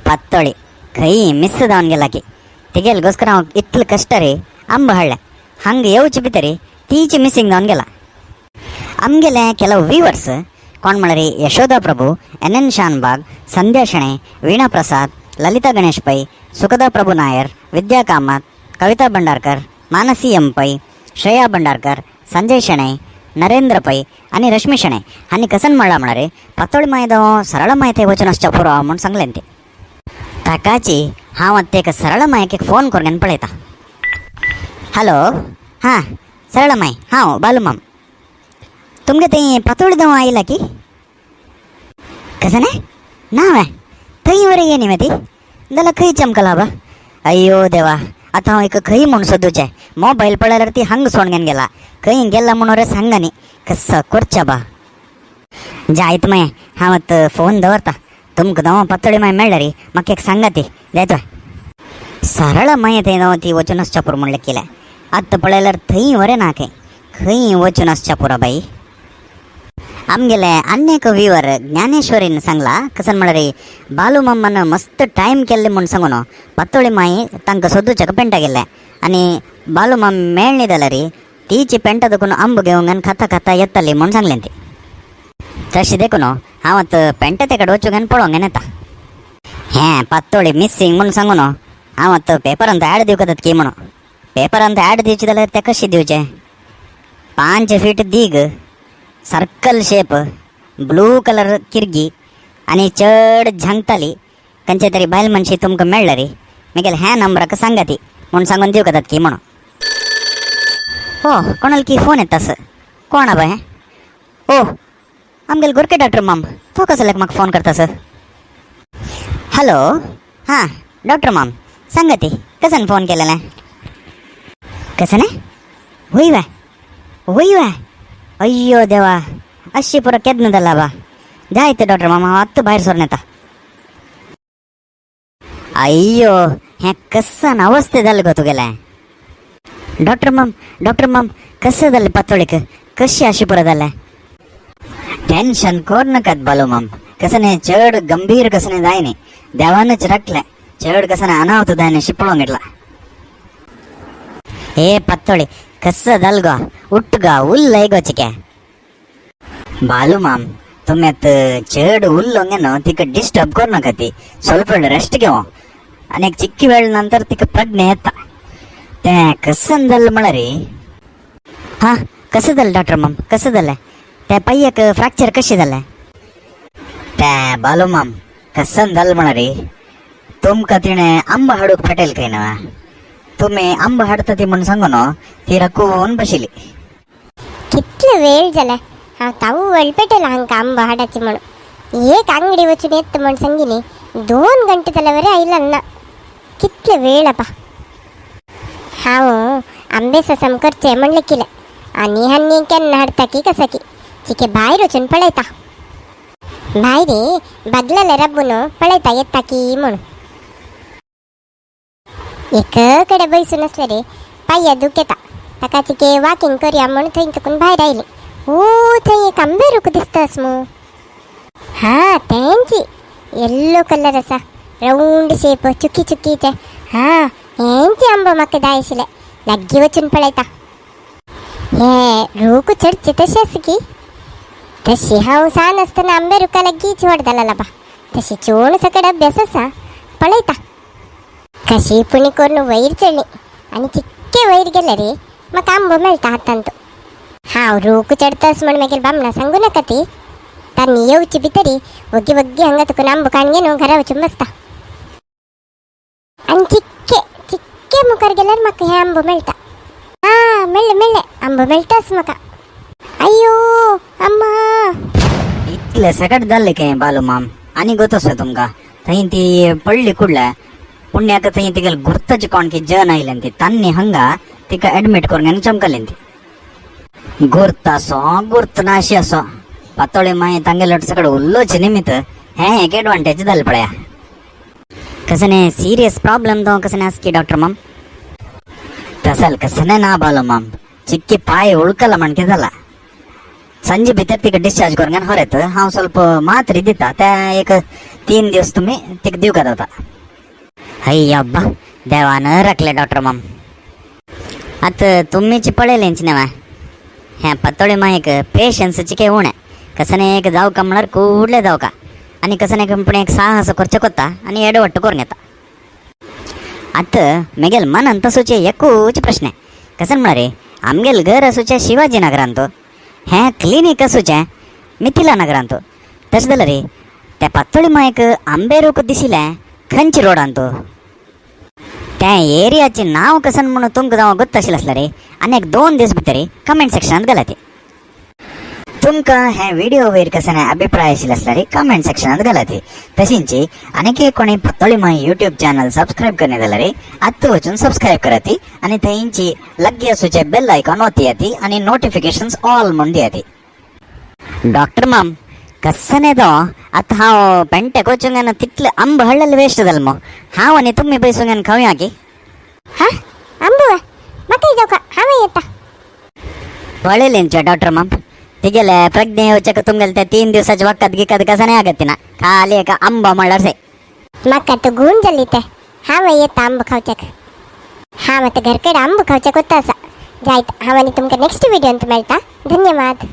पत्तोळी ಕೈ ಮಿಸ್ಸದ ಅವನಿಗೆಲ್ಲಾಕಿ ತೆಗಿಯಲ್ಗೋಸ್ಕರ ಅವ್ ಇತ್ಲು ಕಷ್ಟ ರೀ ಅಂಬ ಹಳ್ಳೆ ಹಂಗೆ ಯೋಚಿ ಬಿತ್ತರಿ ತೀಚಿ ಮಿಸ್ಸಿಂಗ್ ಅವನಿಗೆಲ್ಲ ಅಮ್ಗೆಲ್ಲ ಕೆಲವು ವ್ಯೂವರ್ಸ್ ಕೊಂಡ್ಮಳರಿ ಯಶೋಧಾ ಪ್ರಭು ಎನ್ ಶಾನ್ಬಾಗ್ ಸಂಧ್ಯಾ ಶೆಣೆ ವೀಣಾ ಪ್ರಸಾದ್ ಲಲಿತಾ ಗಣೇಶ್ ಪೈ ಸುಖದಾ ಪ್ರಭು ನಾಯರ್ ವಿದ್ಯಾ ಕಾಮತ್ ಕವಿತಾ ಭಂಡಾರ್ಕರ್ ಮಾನಸಿ ಎಂ ಪೈ ಶ್ರೇಯಾ ಭಂಡಾರ್ಕರ್ ಸಂಜಯ್ ಶೆಣೈ ನರೇಂದ್ರ ಪೈ आणि रश्मी शणे आणि कसन म्हणला म्हणा पत्तोळी मायदो सरळ माहिती वचनश्च पुरो म्हणून सांगलेंते ताकाची हांव ते सरळ मायक फोन करून पळयता हॅलो हां सरळ माय हांव बालू माम तुमगे थंय पत्तोळी देव आयला की कसं नावे थंय वरे ये न्ही ती जाल्यार खंय चमकला बा अय्यो देवा आता हांव एक खंय म्हूण सोदूचें मोबायल पळयल्यार ती हांग सोडून गेला खंय गेला म्हणून रे सांगा न्ही कसं करच्या बा जायत माय हांव फोन दवरता तुमकां दव पत्तोळी माय मेळ्ळा री म्हाका एक सांगा ती जायतो सरळ माय थंय दव ती वचूनच पुरो म्हणलें केलें आतां पळयल्यार थंय वरें ना खंय वचूनच पुरो बाई आमगेले अन्य व्यूवर ज्ञानेश्वरीन सांगला कसन म्हळ्यार बालू मम्मान मस्त टायम केल्ले म्हूण सांगून पत्तोळी माई तांकां सोदूचें पेंटा गेल्ले आनी बालू मम मेळ्ळी जाल्यार री तीची पेंटा देखून अंब घेवंक आनी खाता खाता येतली म्हूण सांगलें ती तशें देखून हांव आतां पेंटा ते कडेन वचूंक आनी पळोवंक येता हें पत्तोळी मिस्सींग म्हूण सांगून हांव आतां पेपरांत ॲड दिवंक जाता की म्हणून पेपरांत ॲड दिवची जाल्यार तें कशें दिवचें 5 फीट दीग सर्कल शेप ब्लू कलर किरगी आनी चड झांकताली खंयचे तरी बायल मनशी तुमकां मेळ्ळा री मागीर ह्या नंबराक सांगा ती म्हूण सांगून दिवंक जाता की म्हणून हो कोणाल की फोन येतास कोण आबा हें ओ आमगेल गोरके डॉक्टर माम तो कसो म्हाका फोन करतास हॅलो हां डॉक्टर माम सांगा ती कसन फोन केलेलें कसं न्ही वय अय्यो देवा अशी पुरो केदन जाला बा जायते डॉक्टर मामा हांव आत्तां भायर सोरून येता अय्यो हें कसन अवस्थे जालें गो तुगेलें डॉक्टर माम कसं जालें पत्तोळीक कशी अशी पुरो जालें टेन्शन कोर नाकात बालू माम कसं न्ही चड गंभीर कसं न्ही जाय न्ही देवानच राखलें चड कसं न्ही अनावत जाय न्ही शिपळोंक घेतला हे पत्तोळी कसं जाल गो उठ गो उल्लय गो चिके बालू माम तुम्ही चड उल्लोंगे न्हू तिका डिस्टर्ब करू नाका ती ಸ್ವಲ್ಪ रेस्ट घेव आनी एक चिक्की वेळ नंतर तिका प्रज्ञा येता तें कसन जालें म्हळ्यार हां कसं जालें डॉक्टर माम कसं जालें त्या पांयक फ्रॅक्चर कशें जालें तें बालू माम कसन जालें म्हळ्यार तुमकां तिणें आंब हाडूंक फाटयल काय ना तुम्ही आंब हाडटा ती म्हूण सांगून ती राखून बशिली कितले वेळ जाला हांव तावू वळपेटयला हांकां आंब हाडाची म्हणून एक अंगडी वचून येता म्हूण सांगिनी 2 गंटे जाल्या वरे आयला ना कितले वेळ आपा हांव आंबे ससम करचे म्हणलें केलें आनी हांनी केन्ना हाडटा की कसा की चिके भायर वचून पळयता भायरे बदलाले रब्बून पळयता येता की म्हणून एक कडे बसून असले रे पाय दुख येता ताका चिके वॉकिंग करूया म्हणून थंय तकून भायर आयली ओ थंय एक आंबे रूख दिसतास मू हां तेंची येल्लो कलर आसा राऊंड शेप चुकी चुकीचे हां हेंचे आंबो म्हाका जाय आशिल्ले लागीं वचून पळयता हे रूख चडचे तशें आसा की तशी हांव सान आसतना आंबे रुखा लागींच व्हड जाला बा तशी चोण सकड अभ्यास आसा पळयता कशी पुणी करून वयर चडली आनी चिक्के वयर गेले रे म्हाका आंबो मेळटा हातांत हांव रूख चडतास म्हण मागीर बामणा सांगू नाका ती तांणी येवची भितरी वग्गी वग्गी हांगा तकून आंबो काडून न्हू घरा वचून बसता आनी चिक्के चिक्के मुखार गेल्यार म्हाका हे आंबो मेळटा हां मेळ्ळे आंबो मेळटास म्हाका अय्यो अम्मा इतले सकट जाल्ले काय बालू माम आनी गोतोस तुमकां थंय ती पडली कुडल्या पुण्याक थंय तिका गुर्ताची कोण की जन आयलें ती तांणी हांगा तिका एडमिट करून आनी चमकलें ती गुर्त आसो गुर्त ना अशी आसो पत्तोळी माय तांगेलो सकड उल्लोच निमित्त हें एक एडवांटेज जालें पळया कसं न्ही सिरियस प्रॉब्लम तो कसं न्ही आस की डॉक्टर माम तसल कसं न्ही ना बालू माम चिक्की पाय उळकला म्हणके जाला ಸಂಜೆ ಭಿತರ ತಿಕ್ಕ ಡಿಸ್ಚಾರ್ಜ್ ಕೊರಂಗನ್ ಹೊರತು ಹಾವು ಸ್ವಲ್ಪ ಮಾತ್ರೆ ಇದ್ದಿತ್ತ ತೆ ಏಕ 3 दिवस तुम्ही ते दिवकात होता. हय्या अब्बा देवानं राखले डॉक्टर मॅम. आता तुम्हीची पडेल यांची नावा ह्या पत्तोळी माहीक पेशन्सची काही उणे कसं नाही एक जाऊ का म्हणणार कुठले जाऊ का आणि कसं नाही पण एक साहस खर्च कोत्ता आणि एडवट्ट करून येता. आता मेगेल मन ಅಂತ सूचे एकूच प्रश्न आहे कसं म्हणणार रे आमगेल घर असूच्या शिवाजीनगरांतो ह्या क्लिनिक असूच्या मिथिला नगरांतो तसं झालं रे त्या पातोळी मायक आंबेरूक दिसिल्या खंच रोड आणतो त्या एरियाचे नाव कसं म्हणून तुमकां जावं गोत्त आशिल्लें आसलें रे आनी एक 2 दीस भितर कमेंट सेक्शनांत घाला ते तुमकां हे व्हिडिओ वयर कसं अभिप्राय आशिल्ले आसल्यार कमेंट सेक्शनांत घाला ते तशींच आनीक कोणी पातोळी माय यूट्यूब चॅनल सबस्क्राईब करणे जाल्यार आत्ता वचून सबस्क्राईब कराती आणि थंयची लग्गी असूचे बेल आयकॉन ओती येती आणि नोटिफिकेशन्स ऑल म्हणून दियाती. डॉक्टर मॅम कसं नाही तो आता हांव पेंटे कोचूंगान तितले आंब हळ्ळेले वेस्ट जालें मो हांव आनी तुमी पयसूंगान खावया की. हा आंबू म्हाका जावं का हांव येता. पळयलेंचे डॉक्टर मॅम तिगेले प्रज्ञे येवचे तुमगेले त्या 3 दिवसाच्या वखत गिकत कसं नाही ಆಗತ್ತೆ ना खाली एक आंबा म्हणल्यार से म्हाका तो गूण जाली ते हांव येता आंबो खावच्याक. हांव आतां घरा कडेन आंबो खावच्याक वता आसा जायत हांव आनी तुमकां नेक्स्ट व्हिडिओंत मेळटा. धन्यवाद.